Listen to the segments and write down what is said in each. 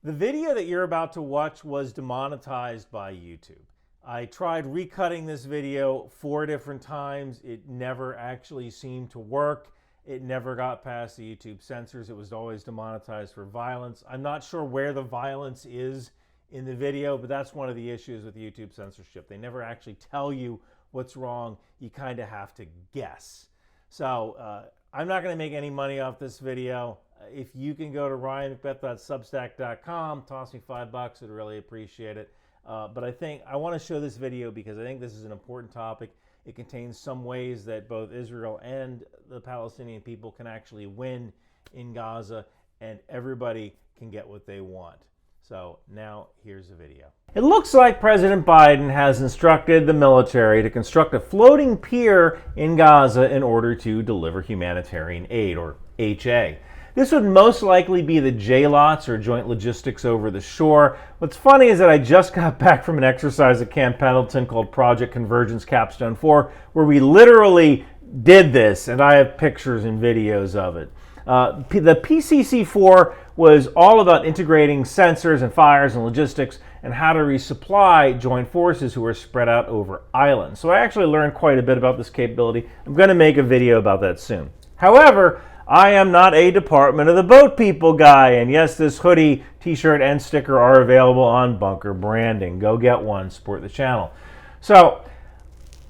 The video that you're about to watch was demonetized by YouTube. I tried recutting this video 4 different times. It never actually seemed to work. It never got past the YouTube censors. It was always demonetized for violence. I'm not sure where the violence is in the video, but that's one of the issues with YouTube censorship. They never actually tell you what's wrong. You kind of have to guess. So I'm not going to make any money off this video. If you can go to ryanmcbeth.substack.com, toss me $5, I'd really appreciate it. But I want to show this video because I think this is an important topic. It contains some ways that both Israel and the Palestinian people can actually win in Gaza, and everybody can get what they want. So now here's the video. It looks like President Biden has instructed the military to construct a floating pier in Gaza in order to deliver humanitarian aid, or HA. This would most likely be the JLOTS, or Joint Logistics Over the Shore. What's funny is that I just got back from an exercise at Camp Pendleton called Project Convergence Capstone 4, where we literally did this, and I have pictures and videos of it. The PCC-4 was all about integrating sensors and fires and logistics and how to resupply joint forces who are spread out over islands. So I actually learned quite a bit about this capability. I'm going to make a video about that soon. However, I am not a Department of the Boat People guy, and yes, this hoodie, t-shirt, and sticker are available on Bunker Branding. Go get one, support the channel. So,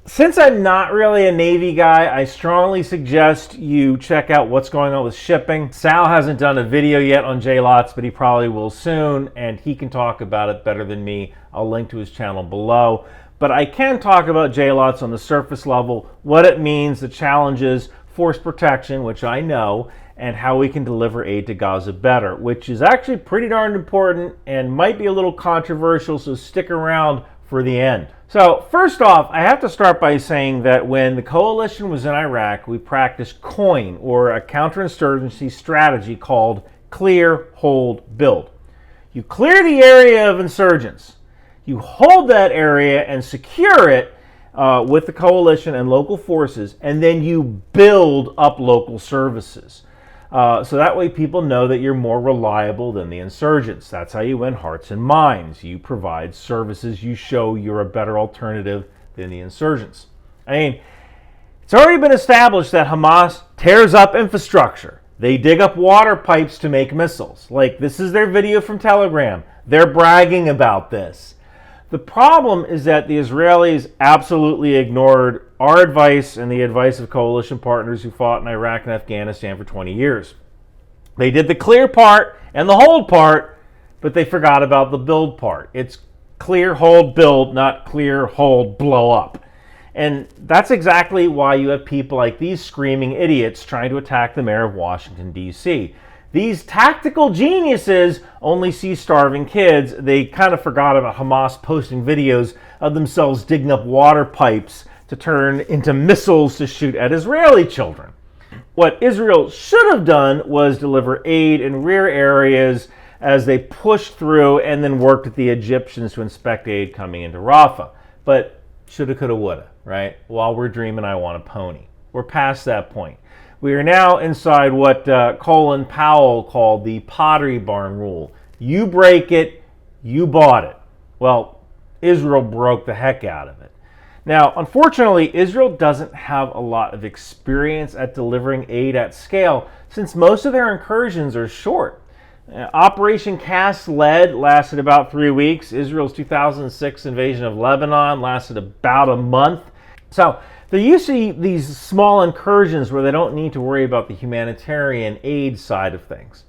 since I'm not really a Navy guy, I strongly suggest you check out what's going on with shipping. Sal hasn't done a video yet on JLOTS, but he probably will soon, and he can talk about it better than me. I'll link to his channel below. But I can talk about JLOTS on the surface level, what it means, the challenges, force protection, which I know, and how we can deliver aid to Gaza better, which is actually pretty darn important and might be a little controversial, so stick around for the end. So first off, I have to start by saying that when the coalition was in Iraq, we practiced COIN, or a counterinsurgency strategy called clear, hold, build. You clear the area of insurgents, you hold that area and secure it with the coalition and local forces, and then you build up local services. So that way people know that you're more reliable than the insurgents. That's how you win hearts and minds. You provide services. You show you're a better alternative than the insurgents. I mean, it's already been established that Hamas tears up infrastructure. They dig up water pipes to make missiles. Like, this is their video from Telegram. They're bragging about this. The problem is that the Israelis absolutely ignored our advice and the advice of coalition partners who fought in Iraq and Afghanistan for 20 years. They did the clear part and the hold part, but they forgot about the build part. It's clear, hold, build, not clear, hold, blow up. And that's exactly why you have people like these screaming idiots trying to attack the mayor of Washington, D.C. These tactical geniuses only see starving kids. They kind of forgot about Hamas posting videos of themselves digging up water pipes to turn into missiles to shoot at Israeli children. What Israel should have done was deliver aid in rear areas as they pushed through and then worked with the Egyptians to inspect aid coming into Rafah. But shoulda, coulda, woulda, right? While we're dreaming, I want a pony. We're past that point. We are now inside what Colin Powell called the Pottery Barn rule. You break it, you bought it. Well, Israel broke the heck out of it. Now, unfortunately, Israel doesn't have a lot of experience at delivering aid at scale since most of their incursions are short. Operation Cast Lead lasted about 3 weeks. Israel's 2006 invasion of Lebanon lasted about a month. So they're used to these small incursions where they don't need to worry about the humanitarian aid side of things.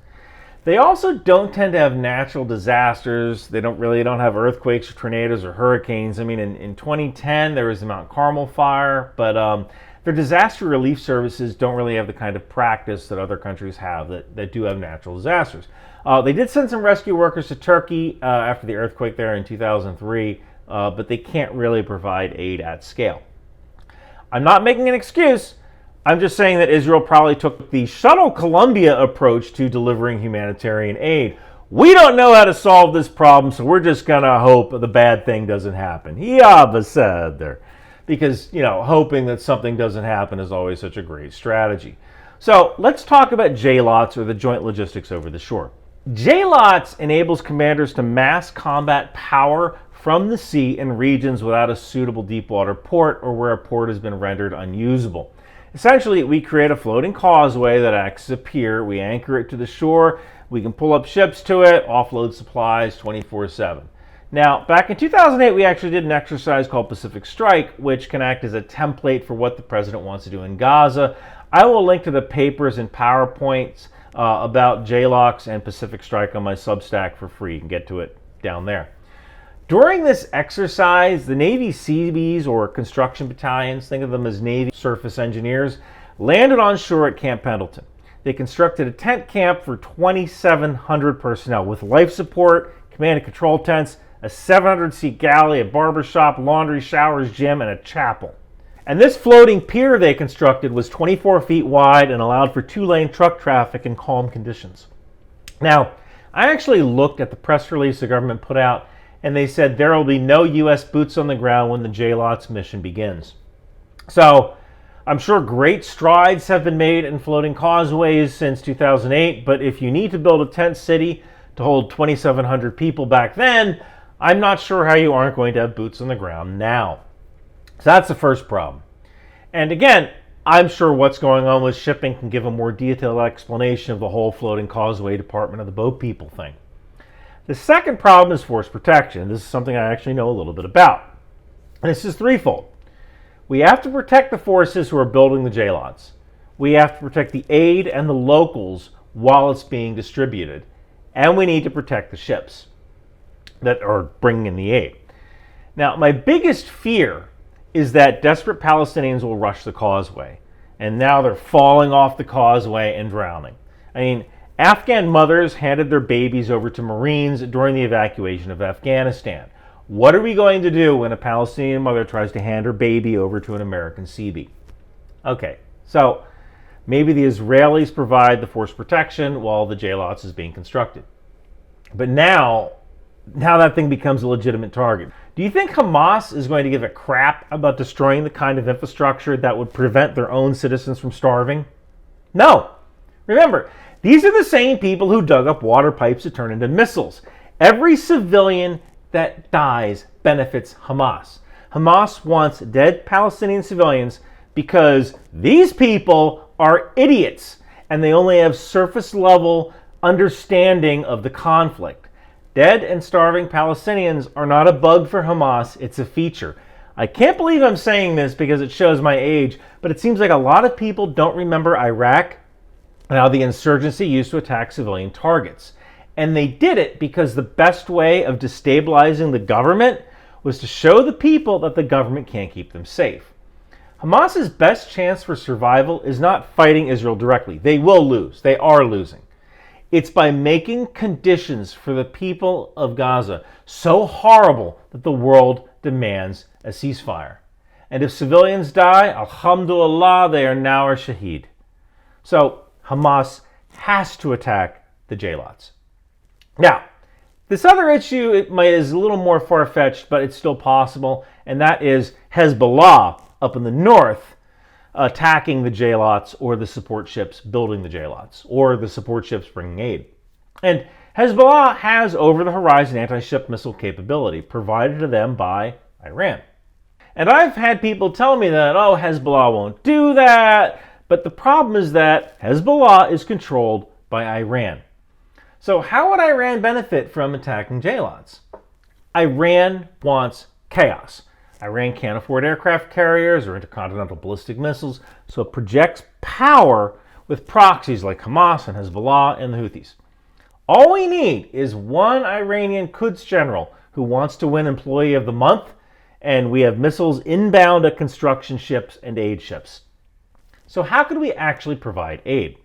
They also don't tend to have natural disasters. They don't have earthquakes or tornadoes or hurricanes. I mean, in 2010, there was the Mount Carmel fire, but their disaster relief services don't really have the kind of practice that other countries have that do have natural disasters. They did send some rescue workers to Turkey after the earthquake there in 2003, but they can't really provide aid at scale. I'm not making an excuse. I'm just saying that Israel probably took the Shuttle Columbia approach to delivering humanitarian aid. We don't know how to solve this problem, so we're just going to hope the bad thing doesn't happen. Yeah, beseder. Because, hoping that something doesn't happen is always such a great strategy. So let's talk about JLOTS, or the Joint Logistics Over the Shore. JLOTS enables commanders to mass combat power from the sea in regions without a suitable deepwater port or where a port has been rendered unusable. Essentially, we create a floating causeway that acts as a pier. We anchor it to the shore. We can pull up ships to it, offload supplies 24/7. Now, back in 2008, we actually did an exercise called Pacific Strike, which can act as a template for what the president wants to do in Gaza. I will link to the papers and PowerPoints about JLOTS and Pacific Strike on my Substack for free. You can get to it down there. During this exercise, the Navy Seabees, or construction battalions, think of them as Navy surface engineers, landed on shore at Camp Pendleton. They constructed a tent camp for 2,700 personnel with life support, command and control tents, a 700-seat galley, a barbershop, laundry, showers, gym, and a chapel. And this floating pier they constructed was 24 feet wide and allowed for 2-lane truck traffic in calm conditions. Now, I actually looked at the press release the government put out, and they said there will be no U.S. boots on the ground when the JLOTS mission begins. So, I'm sure great strides have been made in floating causeways since 2008, but if you need to build a tent city to hold 2,700 people back then, I'm not sure how you aren't going to have boots on the ground now. So that's the first problem. And again, I'm sure what's going on with shipping can give a more detailed explanation of the whole floating causeway Department of the Boat People thing. The second problem is force protection. This is something I actually know a little bit about. And this is threefold. We have to protect the forces who are building the JLOTS. We have to protect the aid and the locals while it's being distributed. And we need to protect the ships that are bringing in the aid. Now, my biggest fear is that desperate Palestinians will rush the causeway. And now they're falling off the causeway and drowning. I mean, Afghan mothers handed their babies over to Marines during the evacuation of Afghanistan. What are we going to do when a Palestinian mother tries to hand her baby over to an American Seabee? Okay, so maybe the Israelis provide the force protection while the JLOTS is being constructed. But now that thing becomes a legitimate target. Do you think Hamas is going to give a crap about destroying the kind of infrastructure that would prevent their own citizens from starving? No. Remember, these are the same people who dug up water pipes to turn into missiles. Every civilian that dies benefits Hamas. Hamas wants dead Palestinian civilians because these people are idiots and they only have surface level understanding of the conflict. Dead and starving Palestinians are not a bug for Hamas, it's a feature. I can't believe I'm saying this because it shows my age, but it seems like a lot of people don't remember Iraq and how the insurgency used to attack civilian targets. And they did it because the best way of destabilizing the government was to show the people that the government can't keep them safe. Hamas's best chance for survival is not fighting Israel directly. They will lose. They are losing. It's by making conditions for the people of Gaza so horrible that the world demands a ceasefire. And if civilians die, alhamdulillah, they are now a shaheed. So Hamas has to attack the JLOTS. Now, this other issue is a little more far-fetched, but it's still possible, and that is Hezbollah up in the north attacking the JLOTS or the support ships building the JLOTS or the support ships bringing aid. And Hezbollah has over-the-horizon anti-ship missile capability provided to them by Iran. And I've had people tell me that, oh, Hezbollah won't do that, but the problem is that Hezbollah is controlled by Iran. So how would Iran benefit from attacking JLOTS? Iran wants chaos. Iran can't afford aircraft carriers or intercontinental ballistic missiles, so it projects power with proxies like Hamas and Hezbollah and the Houthis. All we need is one Iranian Quds general who wants to win Employee of the Month, and we have missiles inbound at construction ships and aid ships. So how could we actually provide aid?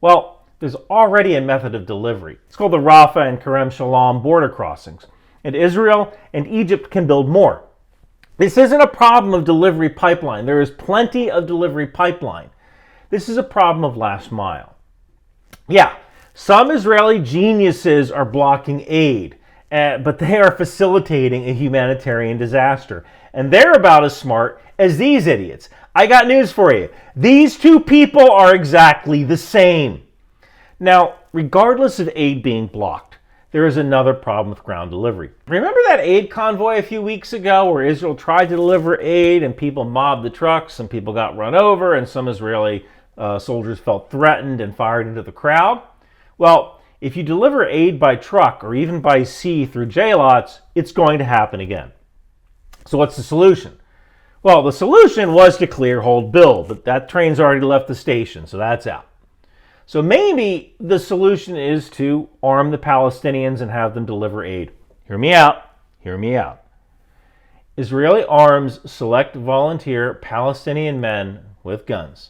Well, there's already a method of delivery. It's called the Rafah and Kerem Shalom border crossings, and Israel and Egypt can build more. This isn't a problem of delivery pipeline. There is plenty of delivery pipeline. This is a problem of last mile. Yeah, some Israeli geniuses are blocking aid, but they are facilitating a humanitarian disaster. And they're about as smart as these idiots. I got news for you. These two people are exactly the same. Now, regardless of aid being blocked, there is another problem with ground delivery. Remember that aid convoy a few weeks ago where Israel tried to deliver aid and people mobbed the trucks, some people got run over, and some Israeli soldiers felt threatened and fired into the crowd? Well, if you deliver aid by truck or even by sea through JLOTS, it's going to happen again. So what's the solution? Well, the solution was to clear, hold, build, but that train's already left the station, so that's out. So maybe the solution is to arm the Palestinians and have them deliver aid. Hear me out. Hear me out. Israeli arms select volunteer Palestinian men with guns.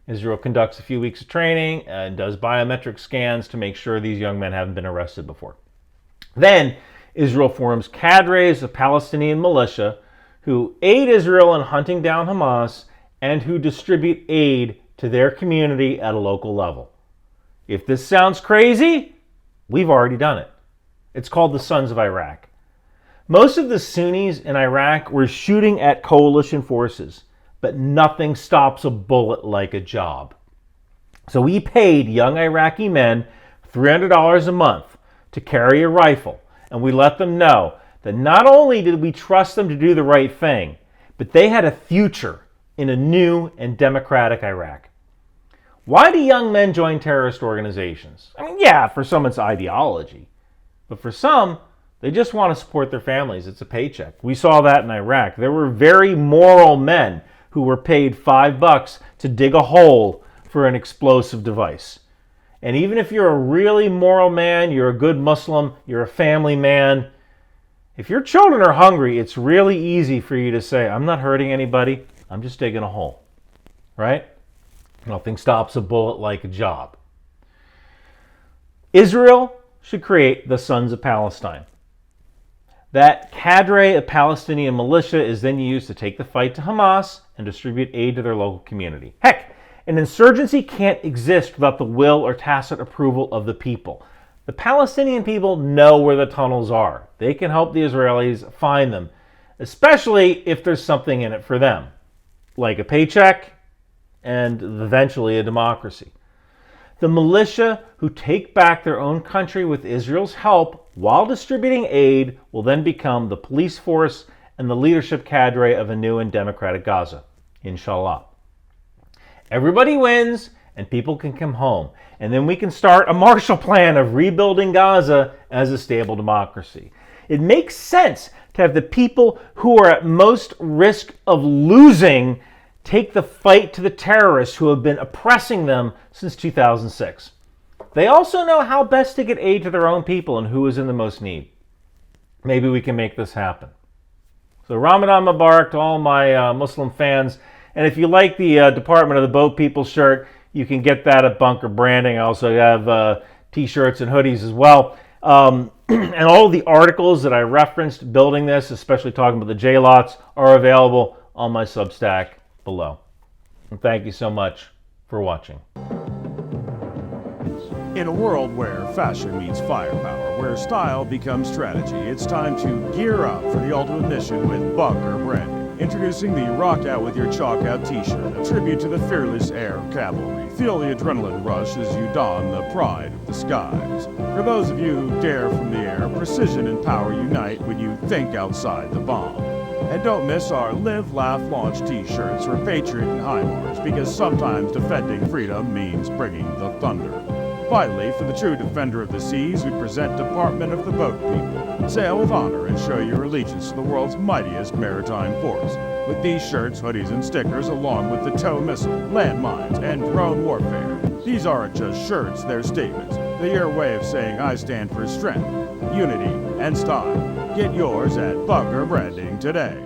Israel conducts a few weeks of training and does biometric scans to make sure these young men haven't been arrested before. Then Israel forms cadres of Palestinian militia who aid Israel in hunting down Hamas and who distribute aid to their community at a local level. If this sounds crazy, we've already done it. It's called the Sons of Iraq. Most of the Sunnis in Iraq were shooting at coalition forces, but nothing stops a bullet like a job. So we paid young Iraqi men $300 a month to carry a rifle, and we let them know that not only did we trust them to do the right thing, but they had a future in a new and democratic Iraq. Why do young men join terrorist organizations? I mean, yeah, for some it's ideology, but for some, they just want to support their families. It's a paycheck. We saw that in Iraq. There were very moral men who were paid $5 to dig a hole for an explosive device. And even if you're a really moral man, you're a good Muslim, you're a family man, if your children are hungry, it's really easy for you to say, I'm not hurting anybody, I'm just digging a hole, right? Nothing stops a bullet like a job. Israel should create the Sons of Palestine. That cadre of Palestinian militia is then used to take the fight to Hamas and distribute aid to their local community. Heck, an insurgency can't exist without the will or tacit approval of the people. The Palestinian people know where the tunnels are. They can help the Israelis find them, especially if there's something in it for them, like a paycheck and eventually a democracy. The militia who take back their own country with Israel's help while distributing aid will then become the police force and the leadership cadre of a new and democratic Gaza, inshallah. Everybody wins and people can come home. And then we can start a Marshall Plan of rebuilding Gaza as a stable democracy. It makes sense to have the people who are at most risk of losing take the fight to the terrorists who have been oppressing them since 2006. They also know how best to get aid to their own people and who is in the most need. Maybe we can make this happen. So Ramadan Mubarak to all my Muslim fans. And if you like the Department of the Boat People shirt, you can get that at Bunker Branding. I also have t-shirts and hoodies as well. And all of the articles that I referenced building this, especially talking about the JLOTS, are available on my Substack below. And thank you so much for watching. In a world where fashion meets firepower, where style becomes strategy, it's time to gear up for the ultimate mission with Bunker Branding. Introducing the Rock Out With Your Chalk Out t-shirt, a tribute to the fearless air cavalry. Feel the adrenaline rush as you don the pride of the skies. For those of you who dare from the air, precision and power unite when you think outside the bomb. And don't miss our Live, Laugh, Launch t-shirts for Patriot and HIMARS, because sometimes defending freedom means bringing the thunder. Finally, for the true defender of the seas, we present Department of the Boat People. Sail with honor and show your allegiance to the world's mightiest maritime force. With these shirts, hoodies, and stickers, along with the tow missile, landmines, and drone warfare. These aren't just shirts, they're statements. They're your way of saying I stand for strength, unity, and style. Get yours at Bunker Branding today.